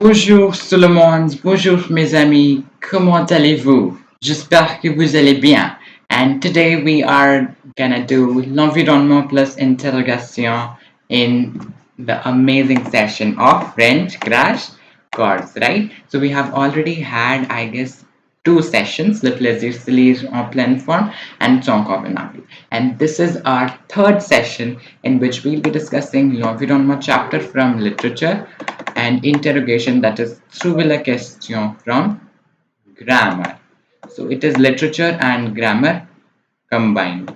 Bonjour tout le monde, bonjour mes amis, comment allez-vous? J'espère que vous allez bien. And today we are gonna do l'environnement plus interrogation in the amazing session of French crash course, right? So we have already had, I guess, two sessions, Le Plaisir se lire en pleine forme and Son convenable. And this is our third session in which we'll be discussing l'environnement chapter from literature and interrogation, that is Trouvez la question from grammar. So it is literature and grammar combined.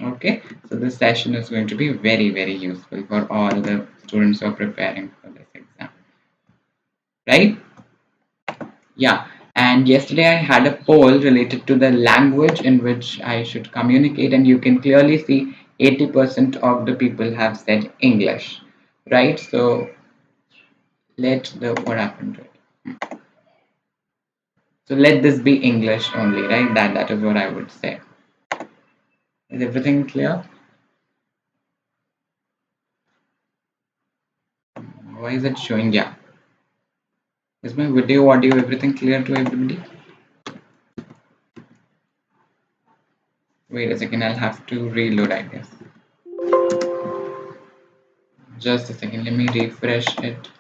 Okay, so this session is going to be very useful for all the students who are preparing for this exam, right? Yeah, and yesterday I had a poll related to the language in which I should communicate, and you can clearly see 80% of the people have said English, right? So let the what happened to it? So let this be English only, right? That is what I would say. Is everything clear? Why is it showing? Yeah. Is my video, audio, everything clear to everybody? Wait a second, I'll have to reload, I guess. Just a second, let me refresh it.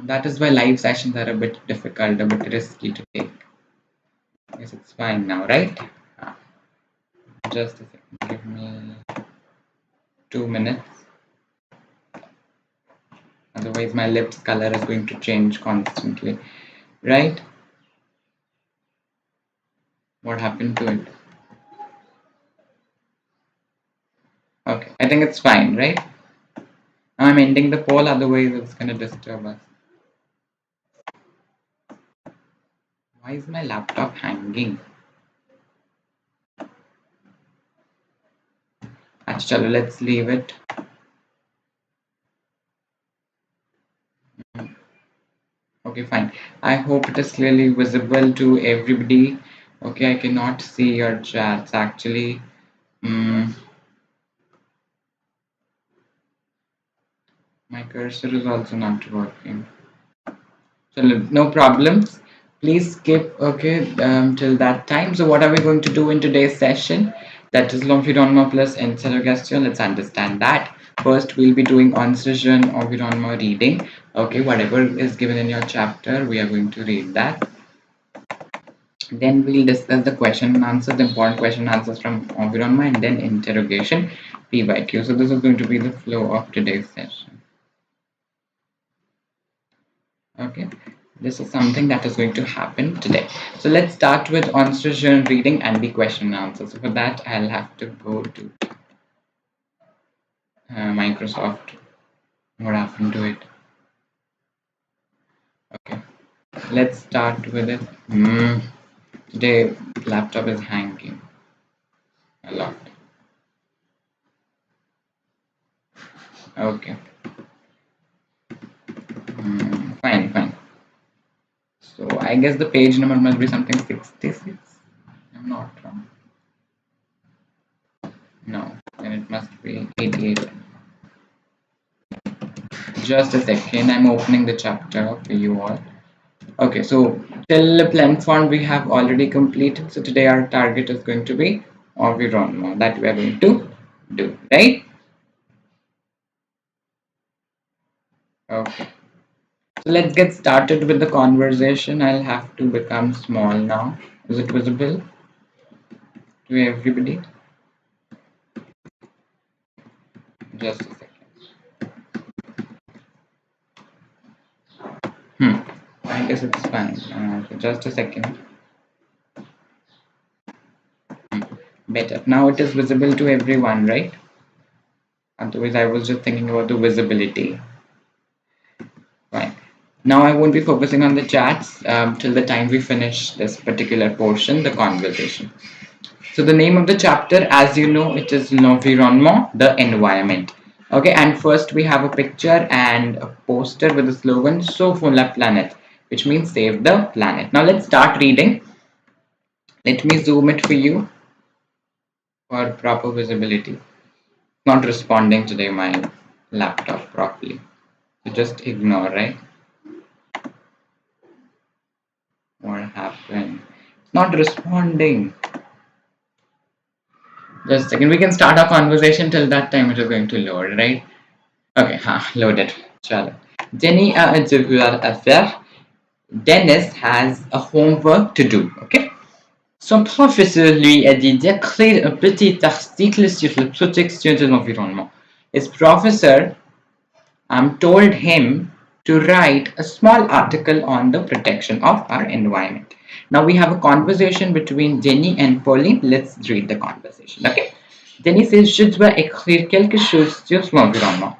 That is why live sessions are a bit difficult, a bit risky to take. Yes, it's fine now, right? Just a second, give me 2 minutes. Otherwise, my lips color is going to change constantly, right? What happened to it? Okay, I think it's fine, right? Now I'm ending the poll, otherwise it's gonna disturb us. Why is my laptop hanging? Chalo, let's leave it. Okay, fine. I hope it is clearly visible to everybody. Okay, I cannot see your chats actually. My cursor is also not working. So no problems. Please skip till that time. So what are we going to do in today's session? That is l'environnement plus interrogation. Let's understand that. First, we'll be doing oxygen environment reading. Okay, whatever is given in your chapter, we are going to read that. Then we'll discuss the question and answers, the important question and answers from environment, and then interrogation P by Q. So this is going to be the flow of today's session. Okay, this is something that is going to happen today. So let's start with oxygen reading and the question and answer. So for that, I'll have to go to Microsoft. What happened to it? Okay, let's start with it. Today laptop is hanging a lot. Okay. Fine. So I guess the page number must be something 66. I'm not wrong. No, then it must be 88. Just a second, I'm opening the chapter for you all. Okay, so till plan form we have already completed. So today our target is going to be environment that we are going to do, right? Okay. So let's get started with the conversation. I'll have to become small now. Is it visible to everybody? Just a second. I guess it's fine. Just a second. Better. Now it is visible to everyone, right? Otherwise, I was just thinking about the visibility. Fine. Now I won't be focusing on the chats till the time we finish this particular portion, the conversation. So the name of the chapter, as you know, it is l'environnement, the environment. Okay, and first we have a picture and a poster with the slogan "Sauvons la planète," which means save the planet. Now let's start reading. Let me zoom it for you for proper visibility. Not responding today, my laptop properly. So just ignore, right? What happened? It's not responding. Just a second. We can start our conversation. Till that time it is going to load, right? Okay, loaded. Chalo. Jenny a un devoir à faire. Dennis has a homework to do. Okay. Son professeur lui a dit d'écrire un petit article sur la protection de l'environnement. His professor told him to write a small article on the protection of our environment. Now we have a conversation between Jenny and Pauline. Let's read the conversation. Okay. Jenny says, je dois écrire quelque chose sur l'environnement.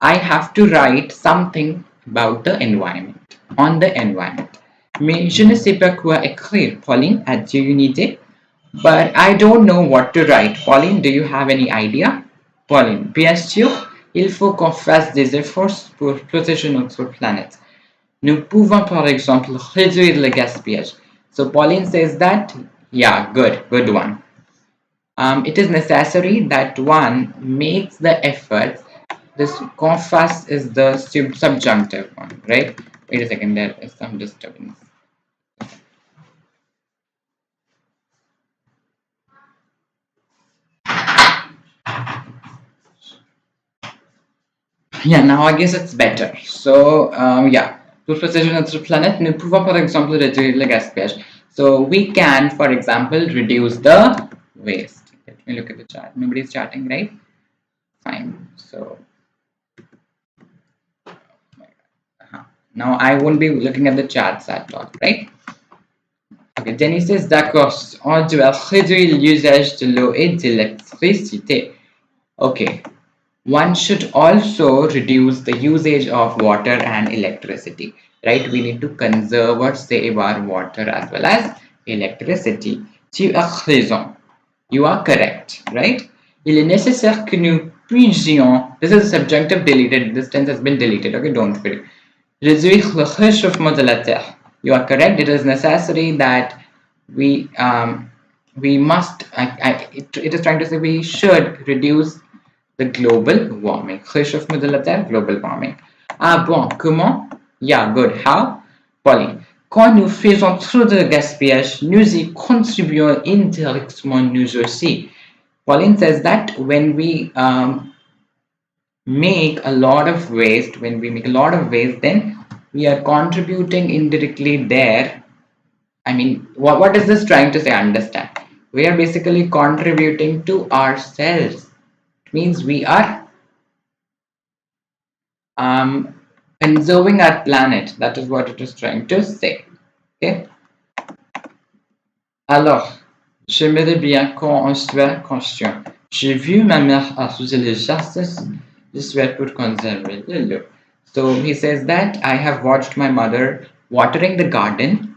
I have to write something about the environment, on the environment. Mais je ne sais pas quoi écrire. Pauline, as-tu une idée? But I don't know what to write. Pauline, do you have any idea? Pauline, bien sûr, il faut qu'on fasse des efforts pour protéger notre planète. Nous pouvons par exemple réduire le gaspillage. So Pauline says that, yeah, good one. It is necessary that one makes the effort. This qu'on fasse is the subjunctive one, right? Wait a second, there is some disturbance. Yeah, now I guess it's better. So, yeah, pour protéger notre planète, nous pouvons par exemple réduire le gaspillage. So, we can, for example, reduce the waste. Let me look at the chat. Nobody's chatting, right? Fine. So, now I won't be looking at the chats at all, right? Okay, Jenny says, d'accord, on doit réduire l'usage de l'eau et de l'électricité. Okay, one should also reduce the usage of water and electricity, right? We need to conserve or save our water as well as electricity. Tu as raison. You are correct, right? Il est nécessaire que nous puissions. This is subjunctive deleted. This tense has been deleted. Okay, don't worry. Réduire le réchauffement de la terre. You are correct. It is necessary that we must. It is trying to say we should reduce the global warming. Réchauffement de la terre, global warming. Ah bon, comment? Yeah, good. How? Pauline. Quand nous faisons trop de gaspillage, nous y contribuons indirectement nous aussi. Pauline says that when we make a lot of waste, then we are contributing indirectly there. I mean, what is this trying to say? Understand. We are basically contributing to ourselves. It means we are conserving our planet. That is what it is trying to say. Okay. Alors, j'aimerais bien qu'on soit conscient. J'ai vu ma mère arroser les jardins. Je souhaite pour conserver l'eau. So he says that I have watched my mother watering the garden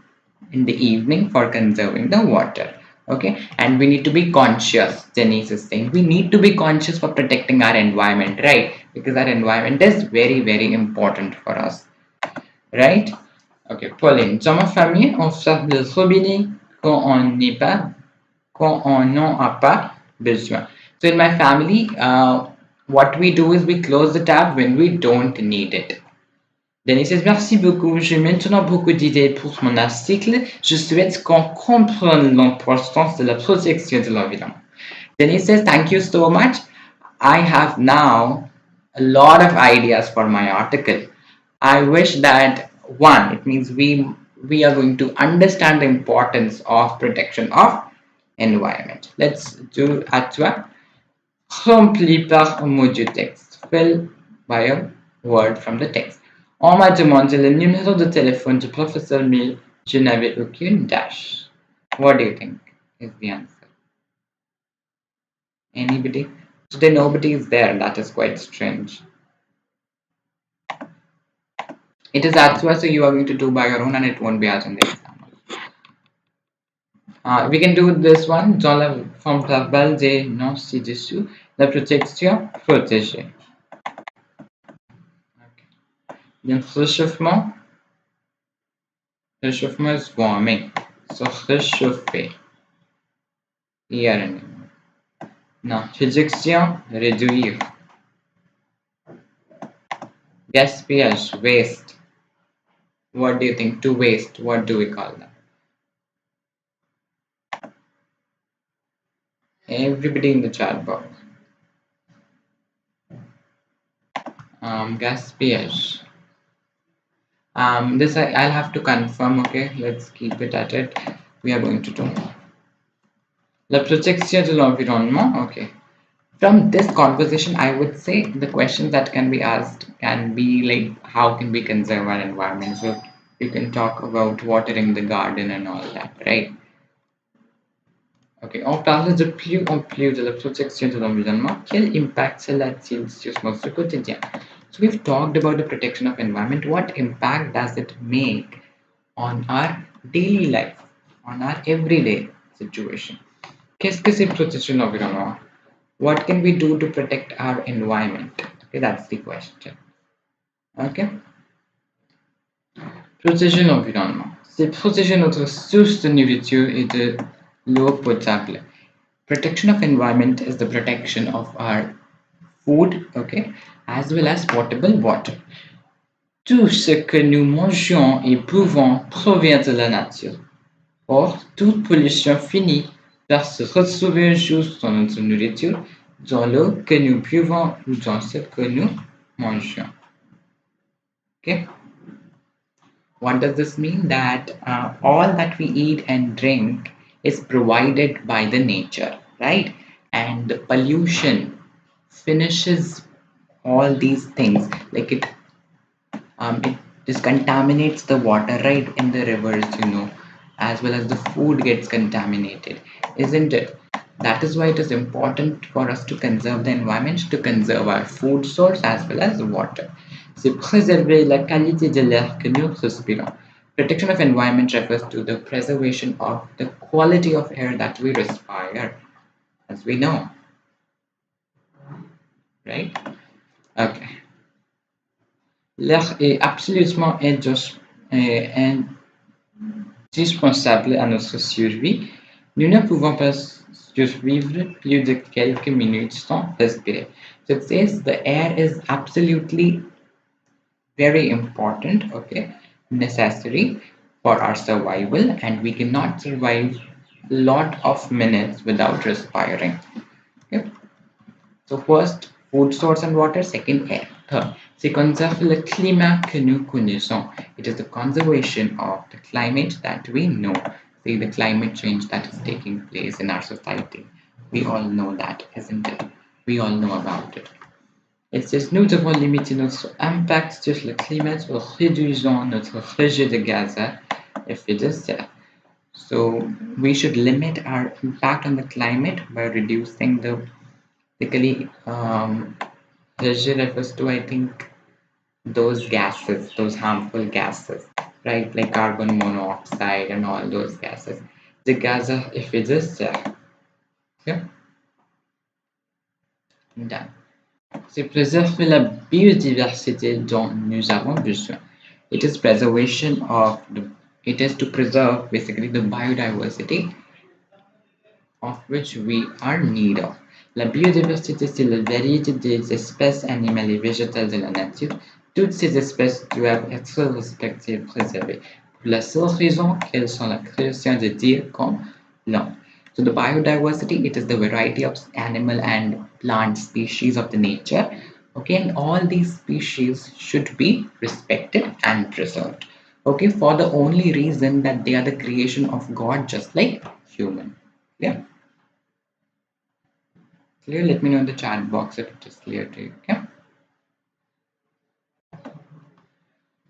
in the evening for conserving the water. Okay, and we need to be conscious. Janice is saying we need to be conscious for protecting our environment, right? Because our environment is very, very important for us, right? Okay, Pauline. Dans ma famille, on ferme le robinet quand on n'en a pas besoin. So in my family, what we do is we close the tap when we don't need it. Denis says, merci beaucoup. J'ai maintenant beaucoup d'idées pour mon article. Je souhaite qu'on comprenne l'importance de la protection de l'environnement. Denis says, thank you so much. I have now a lot of ideas for my article. I wish that one, it means we are going to understand the importance of protection of environment. Let's do at toi. Rempli par un mot du texte. Fill by a word from the text. On m'a demandé le numéro de téléphone du professeur, mais je n'avais aucune dash. What do you think is the answer? Anybody? Today nobody is there. That is quite strange. It is Atsua, so you are going to do by your own and it won't be as in the exam. We can do this one. Dans la forme verbale des noms ci-dessous, la protection protégée. Okay. Then réchauffement. Réchauffement is warming. So réchauffer. Here and Non, réduction, réduire. Gaspillage, waste. What do you think? To waste, what do we call that? Everybody in the chat box. Gaspillage. This I'll have to confirm. Okay, let's keep it at it. We are going to do la protection de l'environnement. Okay. From this conversation, I would say the questions that can be asked can be like, how can we conserve our environment? So you can talk about watering the garden and all that, right? Ok, on parle de plus en plus de la protection de l'environnement. Quel impact cela a-t-il sur notre quotidien? So we've talked about the protection of environment. What impact does it make on our daily life, on our everyday situation? Qu'est-ce que c'est protection de l'environnement? What can we do to protect our environment? Okay, that's the question. Okay. Protéger l'environnement. C'est protéger notre source de nourriture et de l'eau potable. Protection of environment is the protection of our food, okay, as well as potable water. Tout ce que nous mangeons et buvons provient de la nature. Or, toute pollution finit par se retrouver un jour dans notre nourriture, dans l'eau que nous buvons ou dans ce que nous mangeons. Okay? What does this mean? That all that we eat and drink is provided by the nature, right? And the pollution finishes all these things, like it just contaminates the water right in the rivers, as well as the food gets contaminated, isn't it? That is why it is important for us to conserve the environment, to conserve our food source as well as water. C'est préserver la qualité de l'air que nous respirons. Protection of environment refers to the preservation of the quality of air that we respire, as we know, right? Okay. L'air est absolument indispensable à notre survie. Nous ne pouvons pas survivre plus de quelques minutes sans respirer. So it says the air is absolutely very important, okay, necessary for our survival, and we cannot survive a lot of minutes without respiring. Okay. So first, food source and water. Second, air. Third, c'est conserve le climat que nous connaissons. It is the conservation of the climate that we know. See the climate change that is taking place in our society. We all know that, isn't it? We all know about it. It says nous devons limiter notre impact sur le climat en réduisant notre rejet de gaz à effet de serre. So we should limit our impact on the climate by reducing the basically rejet refers to, I think, those gases, those harmful gases, right? Like carbon monoxide and all those gases. The gaz à effet de serre. Okay? Done. C'est préserver la biodiversité dont nous avons besoin. It is preservation of it is to preserve basically the biodiversity of which we are in need of. La biodiversité, c'est la variété des espèces animales et végétales de la nature. Toutes ces espèces doivent être respectées et préservées, pour la seule raison qu'elles sont la création de Dieu comme l'homme. So the biodiversity, it is the variety of animal and plant species of the nature. Okay, and all these species should be respected and preserved. Okay, for the only reason that they are the creation of God, just like human. Yeah. Clear? Let me know in the chat box if it is clear to you. Okay.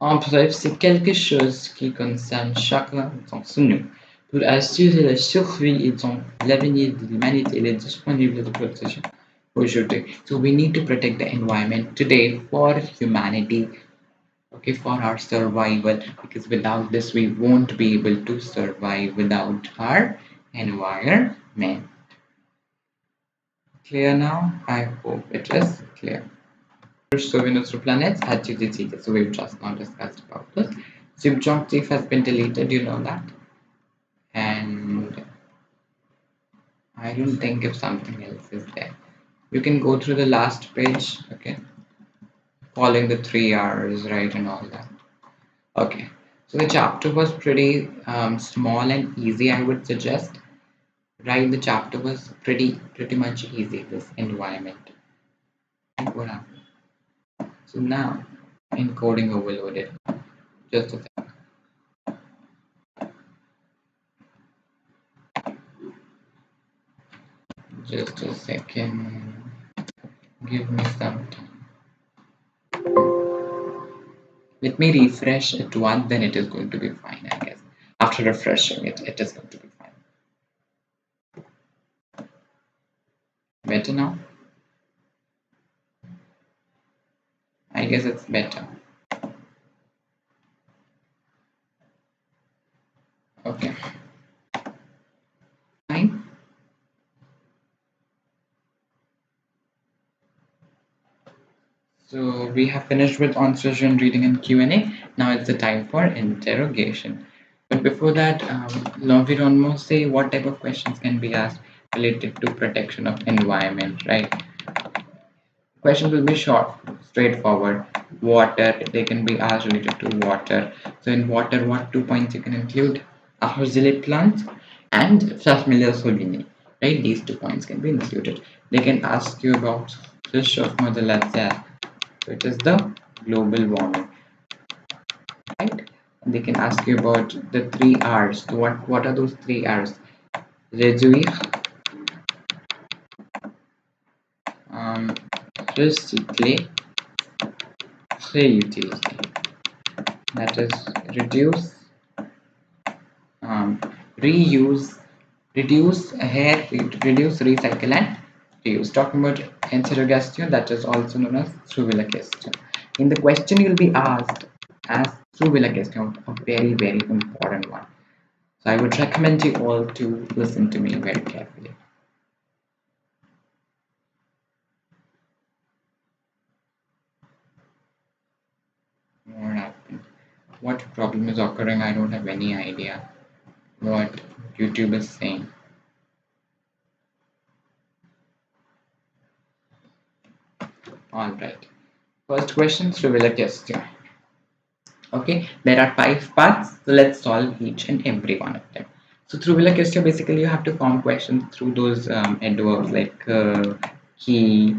En bref, c'est quelque chose qui concerne chacun d'entre nous. Pour assurer la survie et donc l'avenir de l'humanité, il est disponible de protection aujourd'hui. So we need to protect the environment today for humanity, okay, for our survival, because without this we won't be able to survive without our environment. Clear now? I hope it is clear. Sauver notre planète a été décidé. So we've just now discussed about this. Subjunctive has been deleted, you know that. And I don't think if something else is there. You can go through the last page, okay? Following the 3 hours, right, and all that. Okay. So the chapter was pretty small and easy, I would suggest. Right, the chapter was pretty much easy. This environment. And what happened? So now, encoding overloaded. Just a second. Just a second. Give me some time. Let me refresh it once, then it is going to be fine, I guess. After refreshing it, it is going to be fine. Better now? I guess it's better. Okay. Fine. So we have finished with answers and reading and Q&A. Now it's the time for interrogation. But before that, l'environnement say what type of questions can be asked related to protection of environment, right? Questions will be short, straightforward. Water, they can be asked related to water. So in water, what 2 points you can include? Arrosé plants and familiar solvini, right? These 2 points can be included. They can ask you about fish of Mother Lazare. So it is the global warming, right? And they can ask you about the 3 R's. So what are those 3 R's? Réduire, um, recycler, réutiliser. That is reduce, reuse, reduce, recycle, and reuse. Talking about interrogation, that is also known as Trouvez la question. In the question, you'll be asked as Trouvez la question, a very important one. So I would recommend you all to listen to me very carefully. What happened? What problem is occurring? I don't have any idea what YouTube is saying. Alright. First question, Trouvez la question. Okay, there are 5 parts, so let's solve each and every one of them. So through Villa question, basically you have to form questions through those adverbs like he,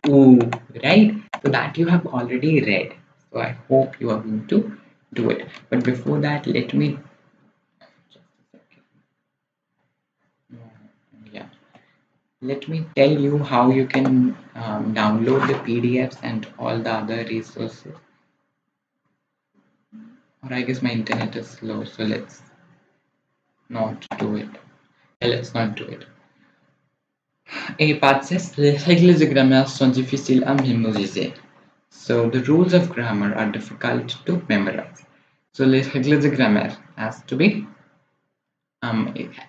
who, right? So that you have already read. So I hope you are going to do it. But before that, let me just a second. Yeah, let me tell you how you can download the PDFs and all the other resources. Or I guess my internet is slow, so let's not do it. Yeah, let's not do it. A part says les règles de grammaire sont difficiles à mémoriser. So the rules of grammar are difficult to memorize. So les règles de grammaire has to be I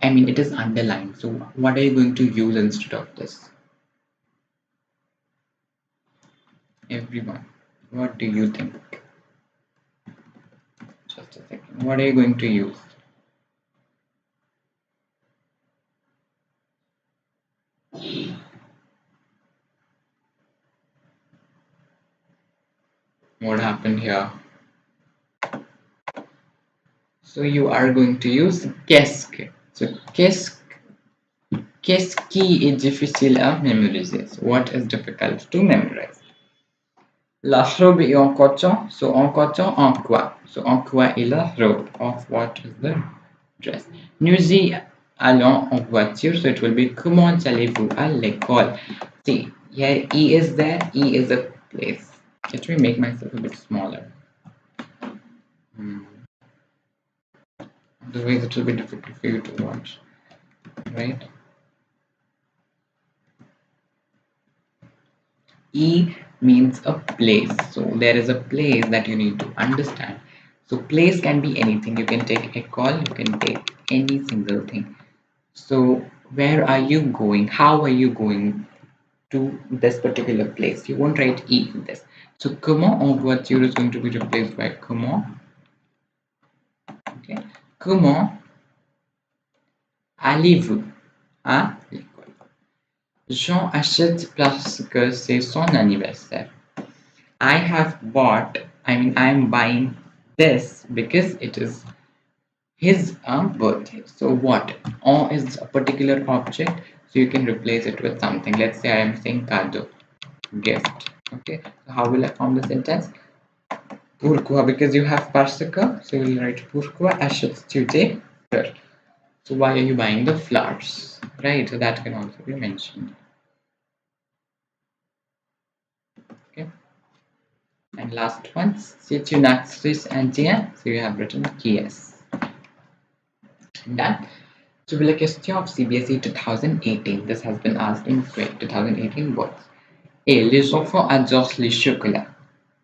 mean it is underlined. So what are you going to use instead of this? Everyone, what do you think? Just a second. What are you going to use? What happened here? So you are going to use qu'est-ce. So qu'est-ce qui est difficile à mémoriser? So what is difficult to memorize? La robe est en coton. So en coton, en quoi? So en quoi est la robe? Of what is the dress? Nous y allons en voiture. So it will be comment allez-vous à l'école? See, here E is there. E is a place. Let me make myself a bit smaller. Otherwise it will be difficult for you to watch, right? E means a place. So there is a place that you need to understand. So place can be anything. You can take a call, you can take any single thing. So where are you going? How are you going to this particular place? You won't write E in this. So comment en voiture is going to be replaced by comment. Okay. Comment allez-vous à l'école? Jean achète parce que c'est son anniversaire. I have bought, I'm buying this because it is his birthday. So what? En is a particular object, so you can replace it with something. Let's say I am saying cadeau, gift. Okay, so how will I form the sentence? Pourquoi? Because you have parce que, so you'll write pourquoi achètes-tu des fleurs? So why are you buying the flowers? Right, so that can also be mentioned. Okay. And last one, c'est une actrice indienne. So you have written yes. Done. So will a question of CBSE 2018. This has been asked in 2018 words. A. Les enfants adorent les chocolats.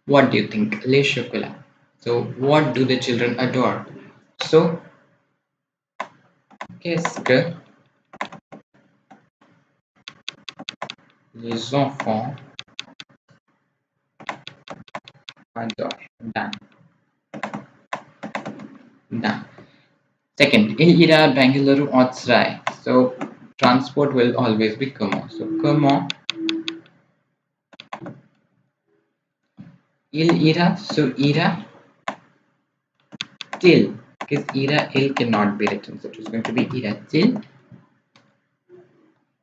What do you think? Les chocolats. So what do the children adore? So qu'est-ce que les enfants adorent? Done. Done. Second, il ira à Bengaluru en train. So transport will always be comment. So comment il ira. So ira till, because ira il cannot be written. So it is going to be ira till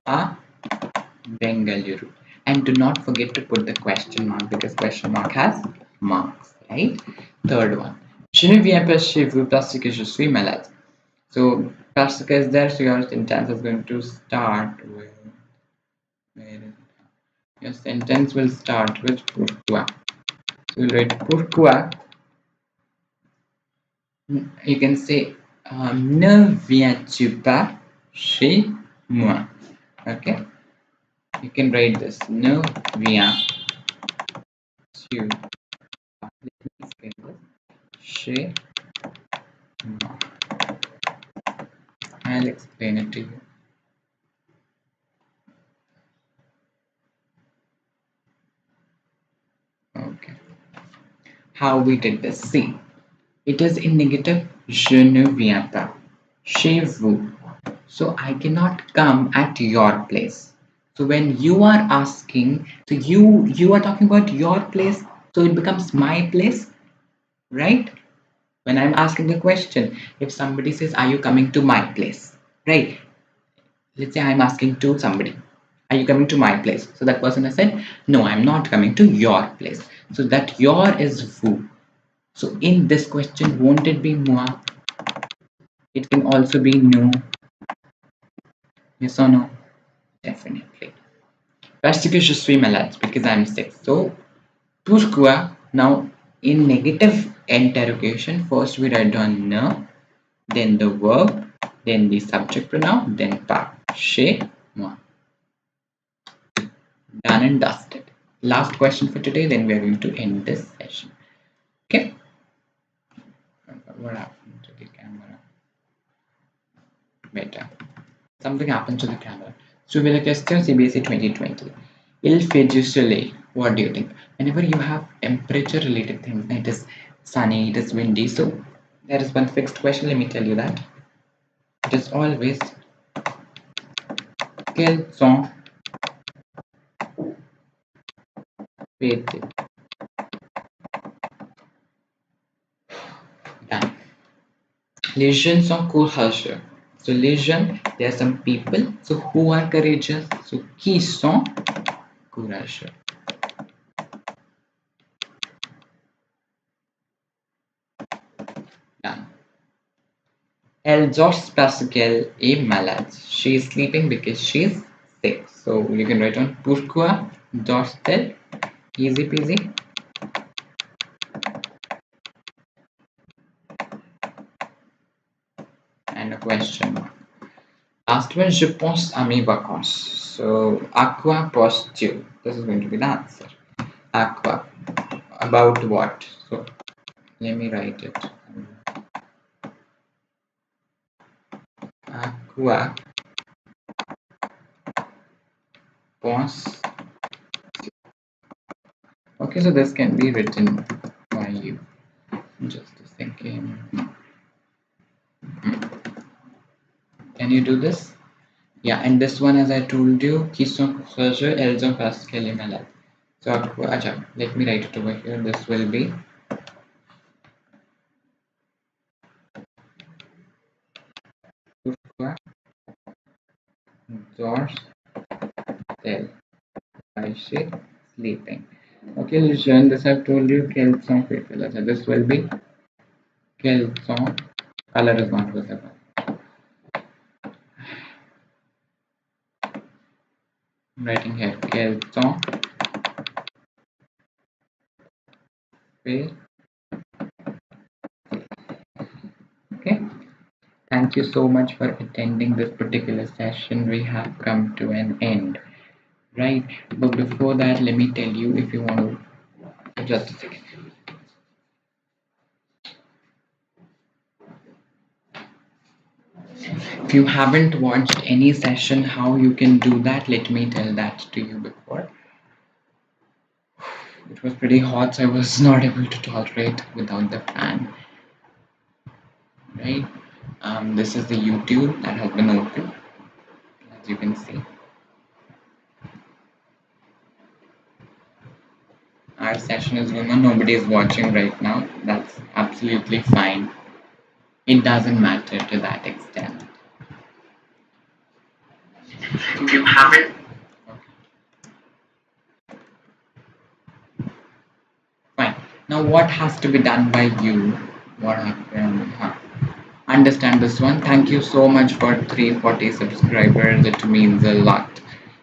a Bengaluru. And do not forget to put the question mark because question mark has marks, right? Third one. Je ne viens pas chez vous parce que je suis malade. So parce que is there, so your sentence is going to start with your sentence will start with pourquoi. So we'll write pourquoi. You can say ne viens-tu pas chez moi? Okay. You can write this ne viens-tu chez moi. I'll explain it to you. Okay. How we did this? See, it is in negative. Je ne viens pas chez vous. So I cannot come at your place. So when you are asking, so you are talking about your place, so it becomes my place, right? When I'm asking a question, if somebody says, "Are you coming to my place?" Right? Let's say I'm asking to somebody, "Are you coming to my place?" So that person has said, "No, I'm not coming to your place." So that your is vous. So in this question, won't it be moi? It can also be nous. Yes or no? Definitely. Parce que je suis malade, because I'm sick. So pourquoi? Now in negative interrogation, first we write down ne, then the verb, then the subject pronoun, then pas. Chez moi. Done and dusted. Last question for today, then we are going to end this session. Okay? What happened to the camera? Better. Something happened to the camera. So with a question CBSE 2020. Il fait du soleil. What do you think? Whenever you have temperature related things, it is sunny, it is windy. So there is one fixed question, let me tell you that. It is always quels sont faits. Done. Les jeunes sont courageux. So les jeunes, there are some people. So who are courageous? So qui sont courageux? Done. Elle dort parce qu'elle est malade. She is sleeping because she is sick. So you can write on pourquoi dort-elle? Easy peasy. And a question mark. Last one, je pense à mes vacances. So à quoi penses-tu? This is going to be the answer. À quoi? About what? So let me write it. À quoi penses? Okay, so this can be written by you. Just a second. Can you do this? Yeah, and this one, as I told you, qui sont courageux, elles ont parce qu'elle est malade. So, acha, let me write it over here. This will be pourquoi dort-elle? Why is she sleeping? Okay, Lishan, this I've told you. Quelles sont faithful? Acha, this will be quelles sont. Color is not visible. I'm writing here. Quelles sont faithful? Okay. Thank you so much for attending this particular session. We have come to an end, right? But before that, let me tell you, if you want to, just a second. If you haven't watched any session, how you can do that, let me tell that to you before. It was pretty hot, so I was not able to tolerate without the fan, right? This is the YouTube that has been open, as you can see. Our session is going on, nobody is watching right now. That's absolutely fine. It doesn't matter to that extent. If you haven't, fine. Now, what has to be done by you? What happened? Understand this one. Thank you so much for 340 subscribers. It means a lot.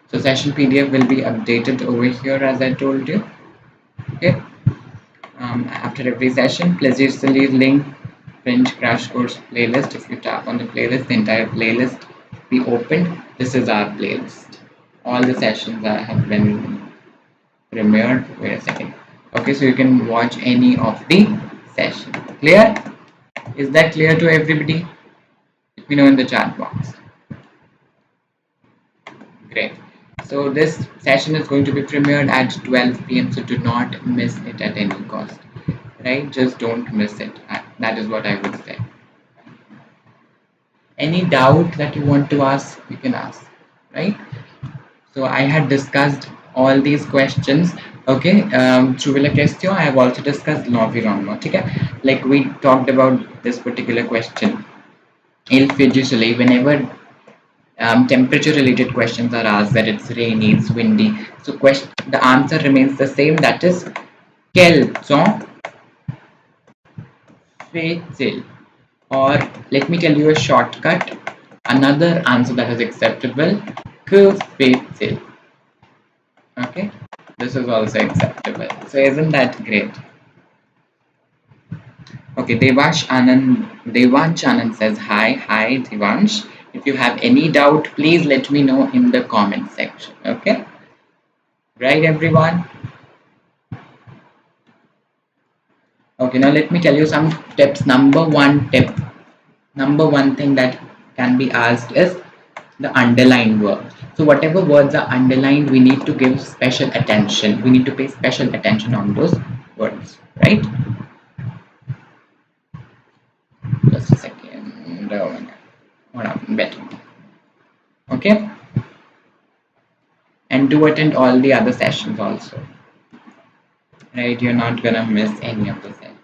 So, session PDF will be updated over here, as I told you. Okay. After every session, please use the link French Crash Course playlist. If you tap on the playlist, the entire playlist be opened. This is our playlist. All the sessions that have been premiered. Wait a second. Okay, so you can watch any of the sessions. Clear? Is that clear to everybody? Let me know in the chat box. Great. So this session is going to be premiered at 12 p.m. So do not miss it at any cost. Right? Just don't miss it. That is what I would say. Any doubt that you want to ask, you can ask. Right? So I had discussed all these questions. Okay, Trouvez la question. I have also discussed l'environnement. Okay, like we talked about this particular question. Il fait du soleil. Whenever temperature related questions are asked, that it's rainy, it's windy. So the answer remains the same. That is, quel temps fait-il? Or let me tell you a shortcut. Another answer that is acceptable. Que fait-il? Okay, this is also acceptable. So isn't that great? Okay, Devansh Anand says hi Devansh. If you have any doubt, please let me know in the comment section. Okay, right everyone? Okay, now let me tell you some tips. Number one thing that can be asked is the underlined words. So whatever words are underlined, we need to give special attention. We need to pay special attention on those words, right? Just a second. What happened? Better. Okay. And do attend all the other sessions also. Right? You're not gonna miss any of the sessions.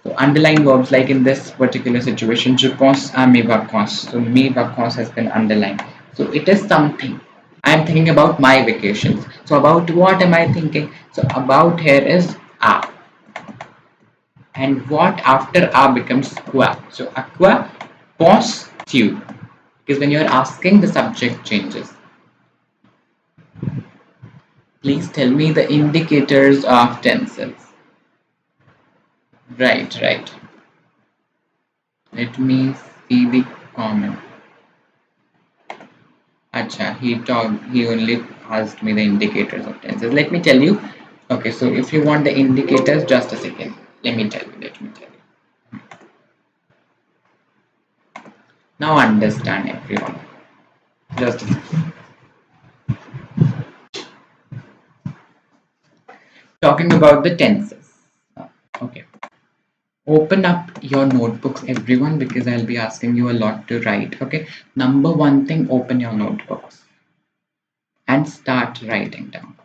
So underline verbs, like in this particular situation, je pense à mes vacances. So mes vacances has been underlined. So it is something. I'm thinking about my vacations. So about what am I thinking? So about here is a. And what after a becomes quoi. So à quoi penses-tu? Because when you're asking, the subject changes. Please tell me the indicators of tenses. Right. Let me see the comment. Acha, he only asked me the indicators of tenses. Let me tell you. Okay, so if you want the indicators, just a second. Let me tell you. Now understand everyone. Just a second. Talking about the tenses. Okay. Open up your notebooks, everyone, because I'll be asking you a lot to write. Okay, number one thing, open your notebooks and start writing down.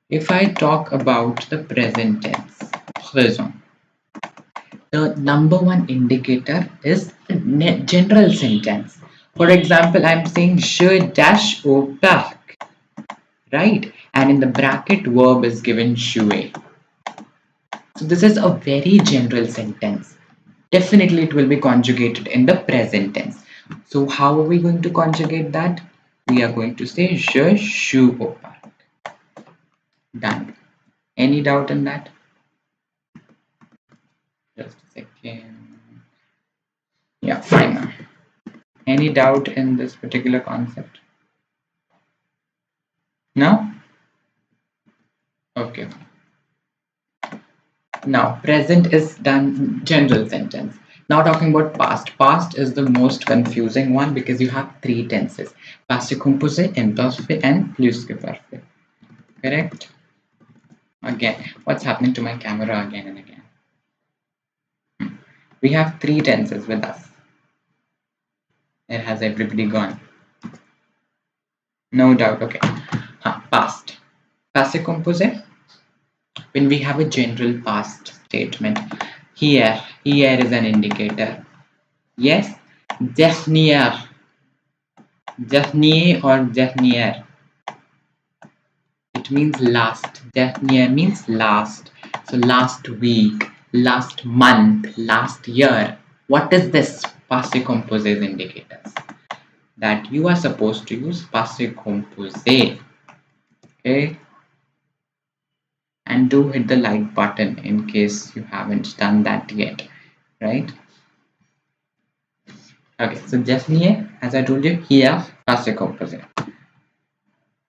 If I talk about the present tense, présent, the number one indicator is the general sentence. For example, I'm saying je dash au parc, right? And in the bracket, verb is given jouer. So this is a very general sentence. Definitely it will be conjugated in the present tense. So how are we going to conjugate that? We are going to say je joue au parc. Done. Any doubt in that? Just a second. Yeah, fine now. Any doubt in this particular concept? No? Okay. Now, present is done general sentence. Now talking about past. Past is the most confusing one because you have three tenses. Passé composé, imparfait and plus que parfait. Correct? Again, what's happening to my camera again and again? We have three tenses with us. It has everybody gone. No doubt. Okay. Past. Passé composé. When we have a general past statement, here is an indicator. Yes, dernier, dernier or dernier. It means last. Dernier means last. So last week, last month, last year. What is this passé composé indicators? That you are supposed to use passé composé. Okay. And do hit the like button in case you haven't done that yet, right? Okay, so dernier, as I told you, here passé composé.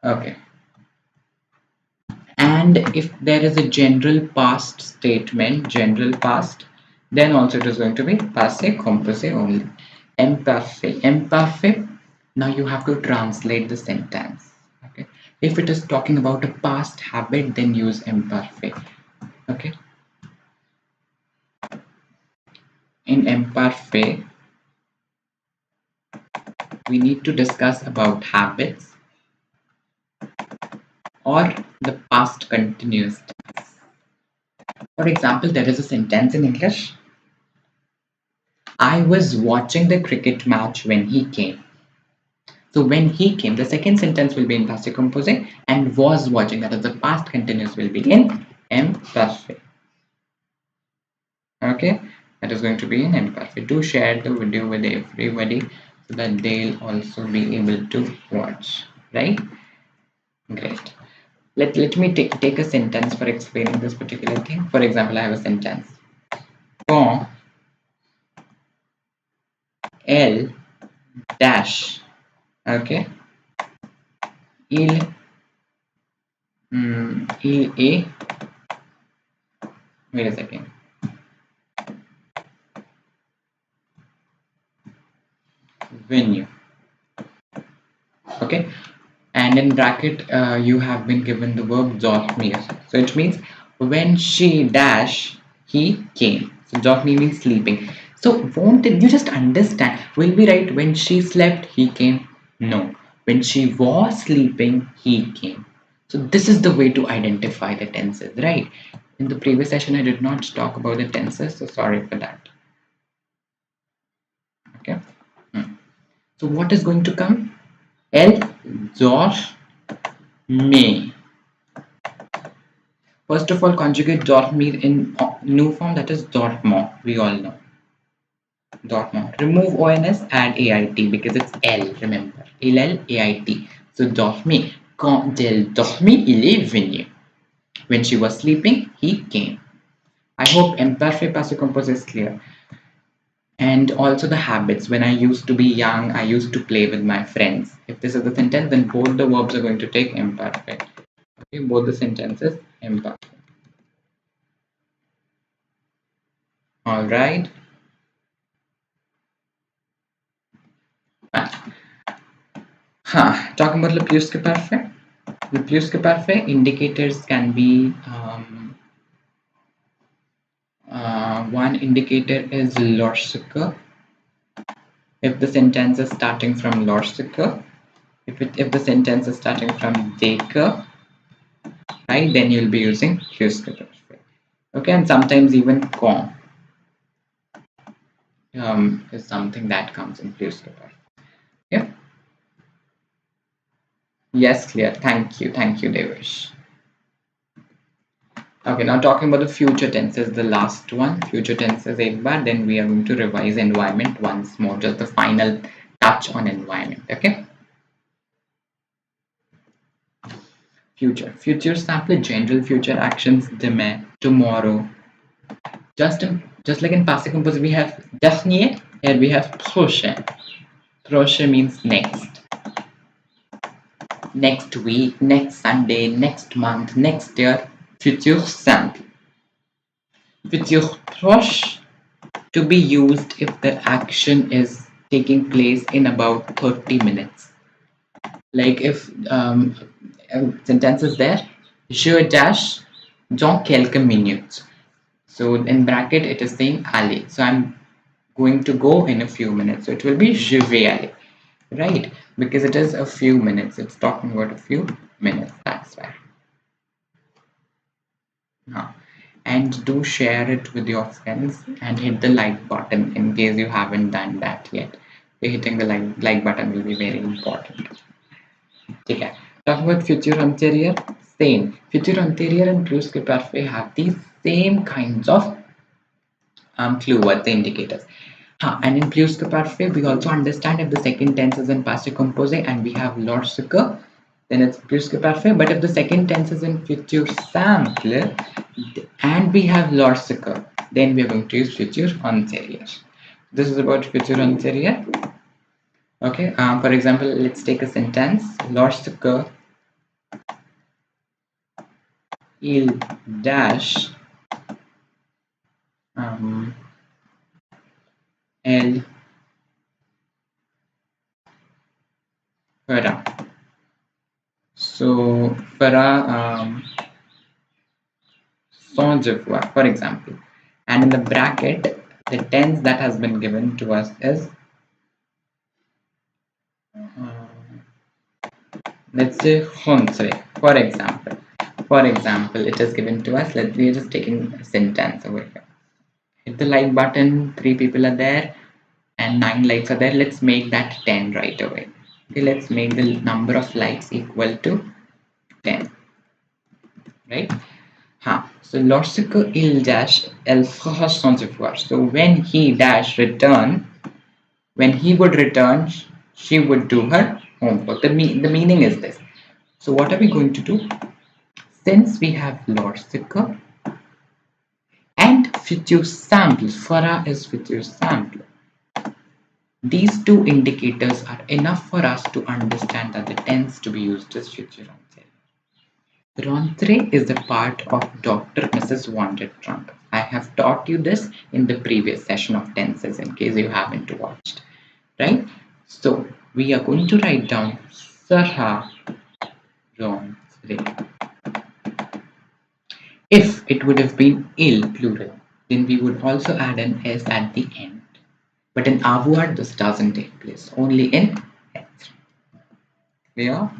Okay. And if there is a general past statement, general past, then also it is going to be passé composé only. Imparfait. Imparfait, now you have to translate the sentence. Okay. If it is talking about a past habit, then use imparfait. Okay. In imparfait, we need to discuss about habits or the past continuous tense. For example, there is a sentence in English. I was watching the cricket match when he came. So when he came, the second sentence will be in passé composé and was watching, that is the past continuous, will be in imperfect. Okay, that is going to be in imperfect. Do share the video with everybody so that they'll also be able to watch, right? Great. Let me take a sentence for explaining this particular thing. For example, I have a sentence. Quand elle dash, okay, il est, wait a second, venue, okay, and in bracket you have been given the verb dormir, so it means when she dash he came. So dormir means sleeping. So won't it, you just understand, will we write when she slept he came? No, when she was sleeping he came. So this is the way to identify the tenses, right? In the previous session I did not talk about the tenses, so sorry for that. Okay. So what is going to come? Elle dormait. First of all, conjugate dormir in new form, that is dormant. We all know. Dormant. Remove ONS, add AIT because it's L, remember. AIT. So dormait. Quand elle dormit, il est venu. When she was sleeping, he came. I hope imperfect passé composé is clear. And also the habits. When I used to be young, I used to play with my friends. If this is the sentence, then both the verbs are going to take imperfect. Okay, both the sentences imperfect. All right. Talking about le plus que parfait. Le plus que parfait indicators can be One indicator is lorsque. If the sentence is starting from lorsque, if the sentence is starting from deke, right, then you'll be using plus que parfait. Okay, and sometimes even quand is something that comes in plus que parfait. Yeah. Yes, clear. Thank you, Devesh. Okay, now talking about the future tenses, the last one, future tenses एक बार, then we are going to revise environment once more, just the final touch on environment. Okay. Future sample general future actions, demain, tomorrow. Just like in passé composé, we have dernier, here we have prochain. Prochain means next. Next week, next Sunday, next month, next year. Futur simple. Futur proche, to be used if the action is taking place in about 30 minutes. Like if a sentence is there, je dash dans quelques minutes. So in bracket it is saying aller. So I'm going to go in a few minutes. So it will be je vais aller, right? Because it is a few minutes. It's talking about a few minutes. That's why. And do share it with your friends and hit the like button in case you haven't done that yet. Hitting the like button will be very important. Okay. Talking about future anterior, same. Future anterior and plus parfait have these same kinds of clue what the indicators. And in plus parfait, we also understand if the second tense is in passé composé and we have lorsque, then it's plus parfait. But if the second tense is in future simple and we have lorsque, then we are going to use future antérieur. This is about future antérieur. Okay, for example, let's take a sentence. Lorsque il dash elle fera. So fera son devoir, for example. And in the bracket, the tense that has been given to us is let's say rentre, for example. For example, it is given to us. We are just taking a sentence over here. Hit the like button. 3 people are there, and 9 likes are there. Let's make that 10 right away. Okay, let's make the number of likes equal to 10. Right? So lorsque il dash, elle fera son devoir. So when he dash return, when he would return, she would do her homework. The meaning is this. So what are we going to do? Since we have lorsque and future simple, fera is future simple. These two indicators are enough for us to understand that the tense to be used is future antérieur. Rentrée is a part of Dr. Mrs. Wanted Trump. I have taught you this in the previous session of tenses in case you haven't watched. Right? So we are going to write down sera rentrée. If it would have been il plural, then we would also add an s at the end. But in avoir, this doesn't take place, only in être. Clear?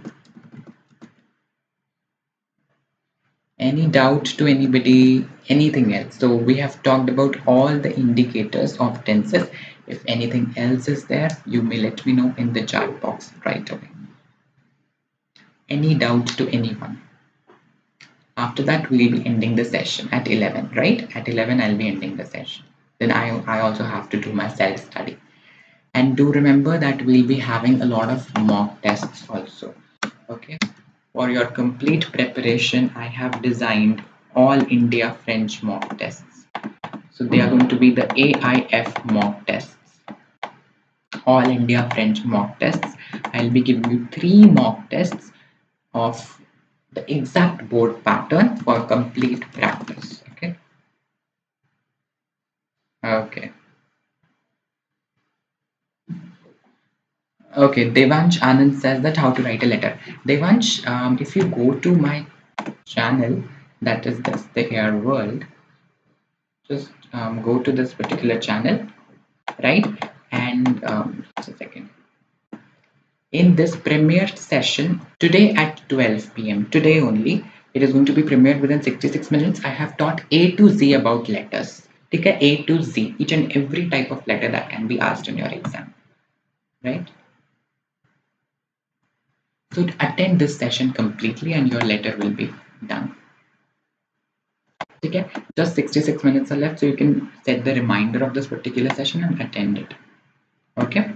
Any doubt to anybody? Anything else? So we have talked about all the indicators of tenses. If anything else is there, you may let me know in the chat box right away. Any doubt to anyone? After that, we'll be ending the session at 11, right? At 11, I'll be ending the session. Then I also have to do my self-study. And do remember that we'll be having a lot of mock tests also. Okay. For your complete preparation, I have designed all India French mock tests. So they are going to be the AIF mock tests. All India French mock tests. I'll be giving you 3 mock tests of the exact board pattern for complete practice. Okay. Okay. Okay, Devansh Anand says that how to write a letter. Devansh, if you go to my channel, that is this, the Air World, just go to this particular channel, right? And just a second. In this premiered session today at 12 p.m. today only, it is going to be premiered within 66 minutes. I have taught A to Z about letters. Take A to Z, each and every type of letter that can be asked in your exam, right? So attend this session completely and your letter will be done. Okay, just 66 minutes are left, so you can set the reminder of this particular session and attend it. Okay,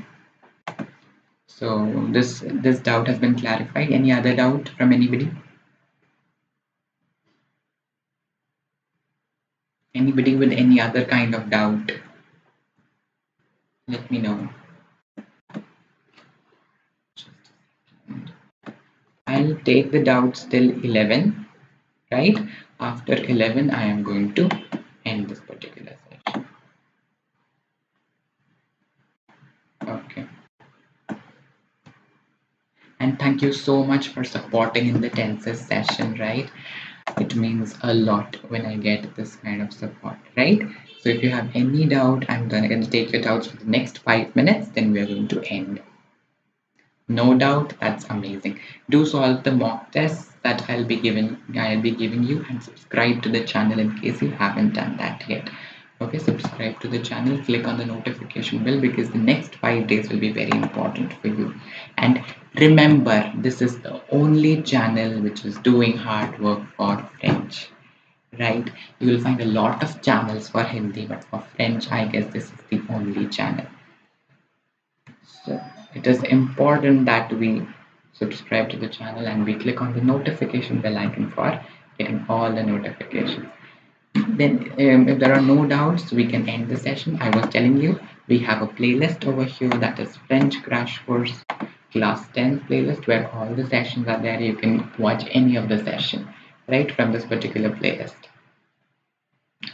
so this doubt has been clarified. Any other doubt from anybody? Anybody with any other kind of doubt? Let me know. I'll take the doubts till 11, right? After 11, I am going to end this particular session. Okay. And thank you so much for supporting in the tenses session, right? It means a lot when I get this kind of support, right? So if you have any doubt, I'm going to take your doubts for the next 5 minutes, then we are going to end. No doubt, that's amazing. Do solve the mock tests that I'll be giving you, and subscribe to the channel in case you haven't done that yet. Okay, subscribe to the channel, click on the notification bell because the next 5 days will be very important for you. And remember, this is the only channel which is doing hard work for French. Right? You will find a lot of channels for Hindi, but for French, I guess this is the only channel. So it is important that we subscribe to the channel and we click on the notification bell icon for getting all the notifications. Then if there are no doubts, we can end the session. I was telling you, we have a playlist over here that is French Crash Course Class 10 playlist where all the sessions are there. You can watch any of the session right from this particular playlist.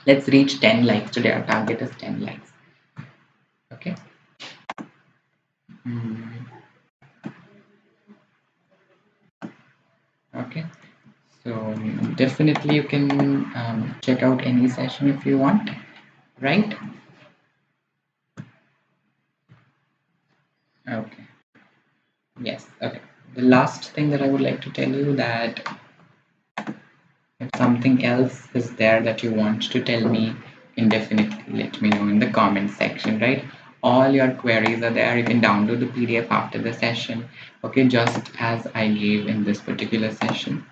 Let's reach 10 likes today. Our target is 10 likes. Okay. Okay. So definitely you can check out any session if you want, right? Okay. Yes. Okay. The last thing that I would like to tell you that if something else is there that you want to tell me, indefinitely let me know in the comment section, right? All your queries are there. You can download the PDF after the session. Okay, just as I gave in this particular session.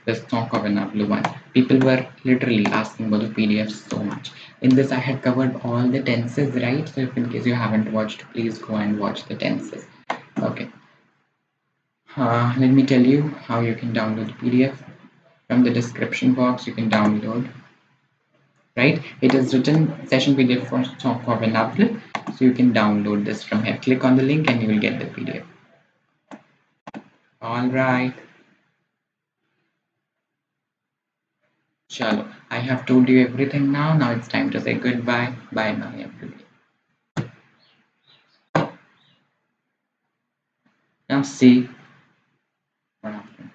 This talk of an one. People were literally asking about the PDF so much. In this, I had covered all the tenses, right? So if in case you haven't watched, please go and watch the tenses. Okay. Let me tell you how you can download the PDF. From the description box, you can download. Right? It is written session PDF for talk of an so you can download this from here. Click on the link and you will get the PDF. All right. Chalo, I have told you everything now. Now it's time to say goodbye. Bye now, everybody. Now see what happened.